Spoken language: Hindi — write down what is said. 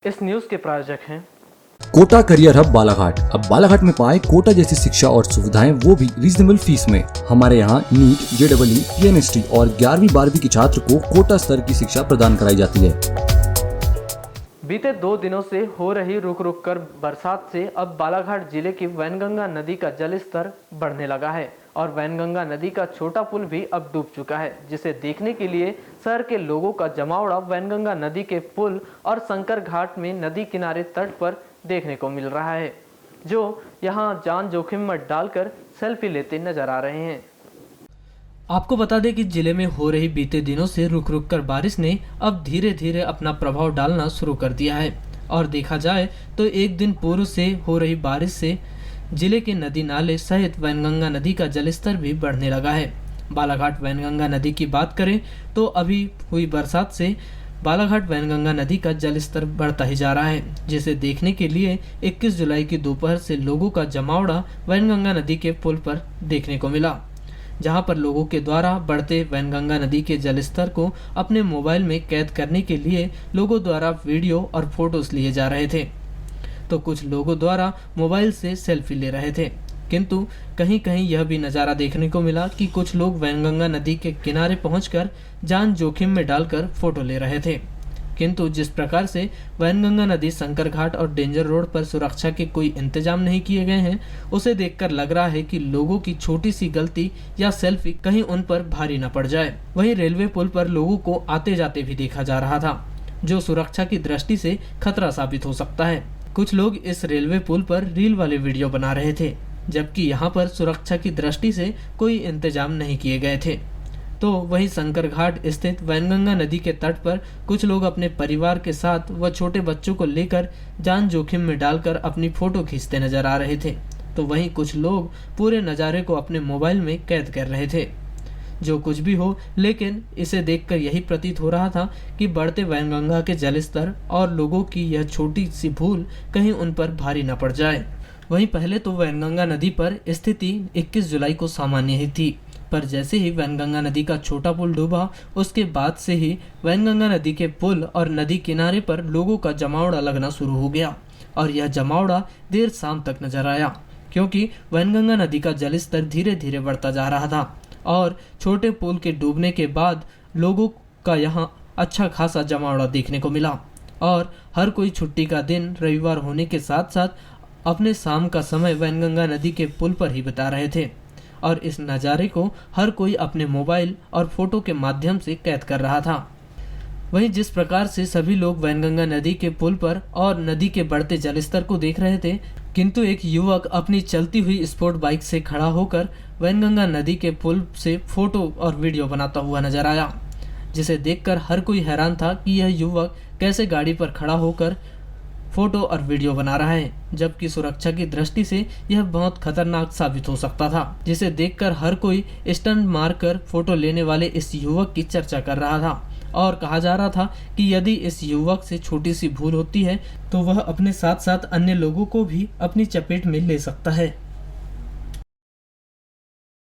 इस न्यूज के प्रायोजक हैं कोटा करियर हब बालाघाट। अब बालाघाट में पाए कोटा जैसी शिक्षा और सुविधाएं, वो भी रीजनेबल फीस में। हमारे यहाँ नीट, JEE, PNST और 11वीं-12वीं के छात्र को कोटा स्तर की शिक्षा प्रदान कराई जाती है। बीते 2 दिनों से हो रही रुक रुक कर बरसात से अब बालाघाट जिले की वैनगंगा नदी का जल स्तर बढ़ने लगा है और वैनगंगा नदी का छोटा पुल भी अब डूब चुका है, जिसे देखने के लिए शहर के लोगों का जमावड़ा वैनगंगा नदी के पुल और शंकर घाट में नदी किनारे तट पर देखने को मिल रहा है, जो यहां जान जोखिम में डालकर सेल्फी लेते नजर आ रहे हैं। आपको बता दें कि जिले में हो रही बीते दिनों से रुक रुक कर बारिश ने अब धीरे धीरे अपना प्रभाव डालना शुरू कर दिया है और देखा जाए तो एक दिन पूर्व से हो रही बारिश से जिले के नदी नाले सहित वैनगंगा नदी का जलस्तर भी बढ़ने लगा है। बालाघाट वैनगंगा नदी की बात करें तो अभी हुई बरसात से बालाघाट वैनगंगा नदी का जलस्तर बढ़ता ही जा रहा है, जिसे देखने के लिए 21 जुलाई की दोपहर से लोगों का जमावड़ा वैनगंगा नदी के पुल पर देखने को मिला, जहां पर लोगों के द्वारा बढ़ते वैनगंगा नदी के जलस्तर को अपने मोबाइल में कैद करने के लिए लोगों द्वारा वीडियो और फोटोज लिए जा रहे थे, तो कुछ लोगों द्वारा मोबाइल से सेल्फी ले रहे थे। किंतु कहीं कहीं यह भी नज़ारा देखने को मिला कि कुछ लोग वैनगंगा नदी के किनारे पहुंचकर जान जोखिम में डालकर फोटो ले रहे थे। किंतु जिस प्रकार से वैनगंगा नदी शंकर घाट और डेंजर रोड पर सुरक्षा के कोई इंतजाम नहीं किए गए हैं, उसे देखकर लग रहा है कि लोगों की छोटी सी गलती या सेल्फी कहीं उन पर भारी न पड़ जाए। वहीं रेलवे पुल पर लोगों को आते जाते भी देखा जा रहा था, जो सुरक्षा की दृष्टि से खतरा साबित हो सकता है। कुछ लोग इस रेलवे पुल पर रील वाले वीडियो बना रहे थे, जबकि यहाँ पर सुरक्षा की दृष्टि से कोई इंतजाम नहीं किए गए थे। तो वहीं शंकर घाट स्थित वैनगंगा नदी के तट पर कुछ लोग अपने परिवार के साथ व छोटे बच्चों को लेकर जान जोखिम में डालकर अपनी फोटो खींचते नजर आ रहे थे, तो वहीं कुछ लोग पूरे नज़ारे को अपने मोबाइल में कैद कर रहे थे। जो कुछ भी हो, लेकिन इसे देखकर यही प्रतीत हो रहा था कि बढ़ते वैनगंगा के जलस्तर और लोगों की यह छोटी सी भूल कहीं उन पर भारी न पड़ जाए। वहीं पहले तो वैनगंगा नदी पर स्थिति 21 जुलाई को सामान्य ही थी, पर जैसे ही वैनगंगा नदी का छोटा पुल डूबा, उसके बाद से ही वैनगंगा नदी के पुल और नदी किनारे पर लोगों का जमावड़ा लगना शुरू हो गया और यह जमावड़ा देर शाम तक नजर आया, क्योंकि वैनगंगा नदी का जलस्तर धीरे धीरे बढ़ता जा रहा था और छोटे पुल के डूबने के बाद लोगों का यहाँ अच्छा खासा जमावड़ा देखने को मिला और हर कोई छुट्टी का दिन रविवार होने के साथ साथ अपने शाम का समय वैनगंगा नदी के पुल पर ही बिता रहे थे और इस नज़ारे को हर कोई अपने मोबाइल और फोटो के माध्यम से कैद कर रहा था। वहीं जिस प्रकार से सभी लोग वैनगंगा नदी के पुल पर और नदी के बढ़ते जलस्तर को देख रहे थे, किंतु एक युवक अपनी चलती हुई स्पोर्ट बाइक से खड़ा होकर वैनगंगा नदी के पुल से फोटो और वीडियो बनाता हुआ नजर आया, जिसे देखकर हर कोई हैरान था कि यह युवक कैसे गाड़ी पर खड़ा होकर फोटो और वीडियो बना रहा है, जबकि सुरक्षा की दृष्टि से यह बहुत खतरनाक साबित हो सकता था, जिसे देखकर हर कोई स्टंट मारकर फोटो लेने वाले इस युवक की चर्चा कर रहा था और कहा जा रहा था कि यदि इस युवक से छोटी सी भूल होती है तो वह अपने साथ साथ अन्य लोगों को भी अपनी चपेट में ले सकता है।